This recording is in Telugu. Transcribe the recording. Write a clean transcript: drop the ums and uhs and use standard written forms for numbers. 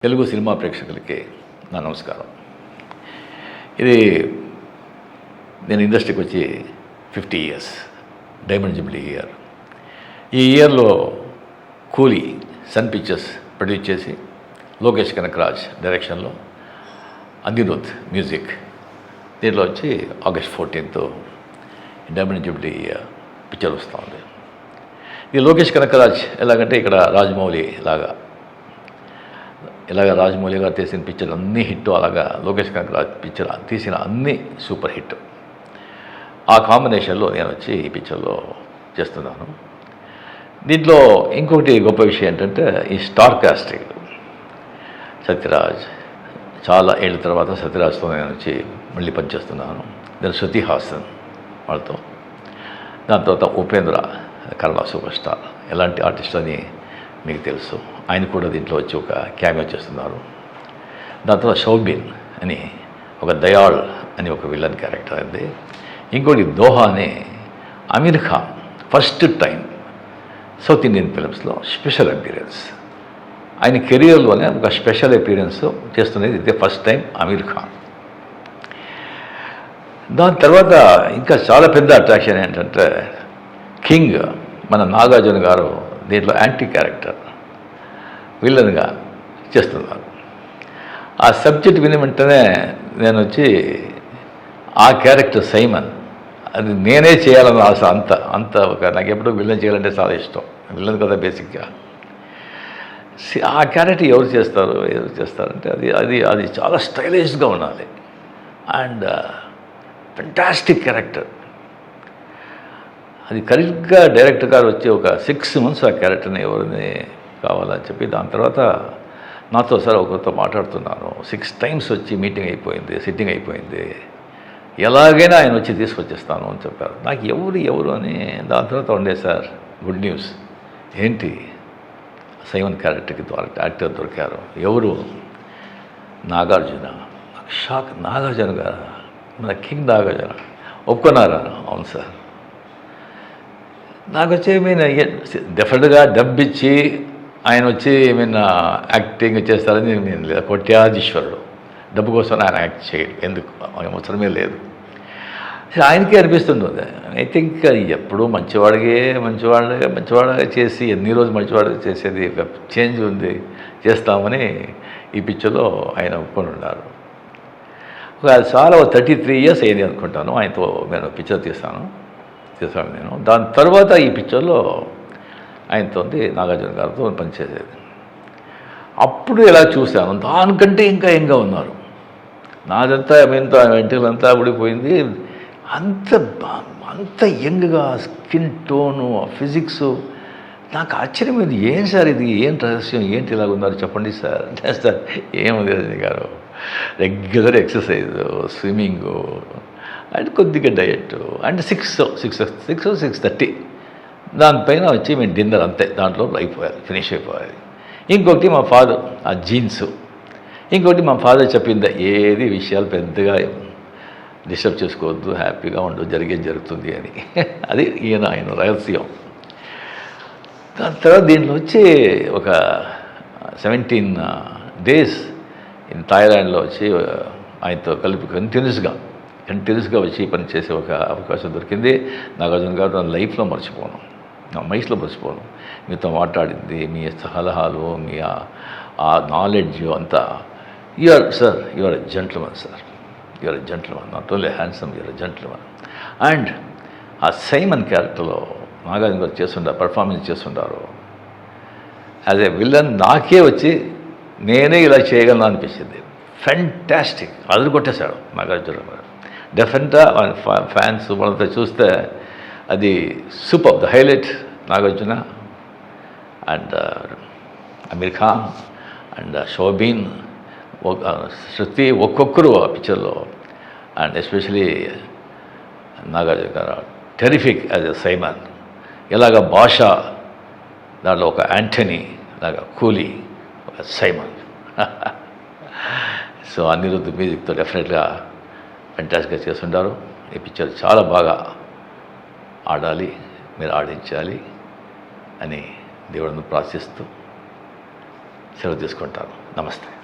తెలుగు సినిమా ప్రేక్షకులకి నా నమస్కారం. ఇది నేను ఇండస్ట్రీకి వచ్చి 50 ఇయర్స్, డైమండ్ జూబ్లీ ఇయర్. ఈ ఇయర్లో కూలీ సన్ పిక్చర్స్ ప్రొడ్యూస్ చేసి లోకేష్ కనకరాజ్ డైరెక్షన్లో అనిరుద్ మ్యూజిక్, దీంట్లో వచ్చి August 14th diamond Jubilee picture వస్తూ ఉంది. ఈ లోకేష్ కనకరాజ్ ఎలాగంటే ఇక్కడ రాజమౌళి ఇలాగ రాజమౌళి గారు తీసిన పిక్చర్లు అన్నీ హిట్, అలాగా లోకేష్ కనకరాజ్ పిక్చర్ తీసిన అన్నీ సూపర్ హిట్. ఆ కాంబినేషన్లో నేను వచ్చి ఈ పిక్చర్లో చేస్తున్నాను. దీంట్లో ఇంకొకటి గొప్ప విషయం ఏంటంటే ఈ స్టార్ కాస్టింగ్. సత్యరాజ్, చాలా ఏళ్ళ తర్వాత సత్యరాజ్తో నేను వచ్చి మళ్ళీ పనిచేస్తున్నాను. దాని శృతి హాసన్ వాళ్ళతో, దాని తర్వాత ఉపేంద్ర కన్నడ సూపర్ స్టార్, ఎలాంటి ఆర్టిస్ట్ అని మీకు తెలుసు. ఆయన కూడా దీంట్లో వచ్చి ఒక క్యామియో చేస్తున్నారు. దాని తర్వాత షౌబీన్ అని ఒక దయాళ్ అని ఒక విలన్ క్యారెక్టర్ అయింది. ఇంకోటి దోహా అని Aamir Khan first time south Indian ఫిలిమ్స్లో స్పెషల్ అపీరెన్స్, ఆయన కెరియర్లోనే ఒక స్పెషల్ అపీరెన్స్ చేస్తున్నది ఇదే ఫస్ట్ టైం అమీర్ ఖాన్. దాని తర్వాత ఇంకా చాలా పెద్ద అట్రాక్షన్ ఏంటంటే కింగ్ మన నాగార్జున గారు దీంట్లో యాంటీ క్యారెక్టర్ విలన్గా చేస్తున్నారు. ఆ సబ్జెక్ట్ విని వెంటనే నేను వచ్చి ఆ క్యారెక్టర్ సైమన్, అది నేనే చేయాలన్న ఆశ. అంత నాకు ఎప్పుడూ విలన్ చేయాలంటే చాలా ఇష్టం. విలన్ కదా బేసిక్గా. ఆ క్యారెక్టర్ ఎవరు చేస్తారంటే అది చాలా స్టైలిష్గా ఉండాలి అండ్ ఫెంటాస్టిక్ క్యారెక్టర్. అది కరెక్ట్గా డైరెక్టర్ గారు వచ్చి ఒక 6 months ఆ క్యారెక్టర్ని ఎవరిని కావాలని చెప్పి, దాని తర్వాత నాతో సార్ ఒకరితో మాట్లాడుతున్నాను. 6 times వచ్చి మీటింగ్ అయిపోయింది, సిట్టింగ్ అయిపోయింది, ఎలాగైనా ఆయన వచ్చి తీసుకొచ్చేస్తాను అని చెప్పారు. నాకు ఎవరు అని. దాని తర్వాత ఉండే సార్ గుడ్ న్యూస్, ఏంటి సైమన్ క్యారెక్టర్కి యాక్టర్ దొరికారు. ఎవరు? నాగార్జున. నాకు షాక్. నాగార్జున గారు, మన కింగ్ నాగార్జున ఒప్పుకున్నారా? అవును సార్. నాకు వచ్చి డెఫినెట్గా డబ్బు ఇచ్చి ఆయన వచ్చి యాక్టింగ్ చేస్తారని నేను లేదు. కోట్యాధీశ్వరుడు, డబ్బు కోసం ఆయన యాక్ట్ చేయడు, ఎందుకు అవసరమే లేదు. ఆయనకే అనిపిస్తుంటుంది. ఐ థింక్ ఎప్పుడు మంచివాడిగా చేసి ఎన్ని రోజులు మంచివాడిగా చేసేది ఒక చేంజ్ ఉంది, చేస్తామని ఈ పిక్చర్లో ఆయన ఒప్పుకొని ఉన్నారు. చాలా 33 years అయింది అనుకుంటాను ఆయనతో నేను పిక్చర్ చేశాను నేను. దాని తర్వాత ఈ పిక్చర్లో ఆయనతో నాగార్జున గారితో పనిచేసేది. అప్పుడు ఎలా చూశాను, దానికంటే ఇంకా యంగ్గా ఉన్నారు. నాదంతా వెంటలంతా ఊడిపోయింది. అంత యంగ్గా, స్కిన్ టోను, ఫిజిక్స్. నాకు ఆశ్చర్యమైంది. ఏం సార్ ఇది, ఏం రహస్యం, ఏంటి ఇలాగ ఉన్నారు చెప్పండి సార్. సార్ ఏముంది రజనీ గారు, రెగ్యులర్ ఎక్సర్సైజ్, స్విమ్మింగు అండ్ కొద్దిగా డయట్ అండ్ 6:30 దానిపైన వచ్చి మేము డిన్నర్, అంతే. దాంట్లో ఫినిష్ అయిపోయాలి. ఇంకొకటి మా ఫాదర్ ఆ జీన్స్, ఇంకొకటి మా ఫాదర్ చెప్పింది, ఏది విషయాలు పెద్దగా డిస్టర్బ్ చేసుకోవద్దు, హ్యాపీగా ఉండు, జరుగుతుంది అని. అది ఆయన రహస్యం. దాని తర్వాత దీంట్లో వచ్చి ఒక 17 days ఇన్ థాయిలాండ్లో వచ్చి ఆయనతో కలిపి కంటిన్యూస్గా వచ్చి పనిచేసే ఒక అవకాశం దొరికింది. నాగార్జున గారు నా లైఫ్లో మర్చిపోను, నా మైస్లో మర్చిపోను. మీతో మాట్లాడింది, మీ సలహాలు, మీ ఆ నాలెడ్జ్ అంతా. You are a gentleman sir, you are a gentleman, not only handsome, you are a gentleman. And ఆ సైమన్ క్యారెక్టర్లో నాగార్జున గారు పర్ఫార్మెన్స్ చేస్తుంటారు యాజ్ ఏ విలన్. నాకే వచ్చి నేనే ఇలా చేయగలను అనిపించింది. ఫెంటాస్టిక్, అదురు కొట్టేశాడు నాగార్జున గారు. డెఫినెట్గా ఫ్యాన్స్ వాళ్ళతో చూస్తే అది super. The highlight Nagarjuna and Aamir Khan and Soubin, Shruti, ఒక్కొక్కరు ఆ పిక్చర్లో. అండ్ ఎస్పెషలీ నాగార్జున గారు టెరిఫిక్ యాజ్ ఎ సైమన్. ఎలాగ భాష, దాంట్లో ఒక యాంటనీ లాగా కూలీ, ఒక సైమన్. సో అనిరుద్ మ్యూజిక్తో డెఫినెట్గా ఫెంటాస్టిక్గా చేస్తుంటారు. ఈ పిక్చర్ చాలా బాగా ఆడాలి, మీరు ఆడించాలి అని దేవుడిని ప్రార్థిస్తూ సెలవు తీసుకుంటాను. నమస్తే.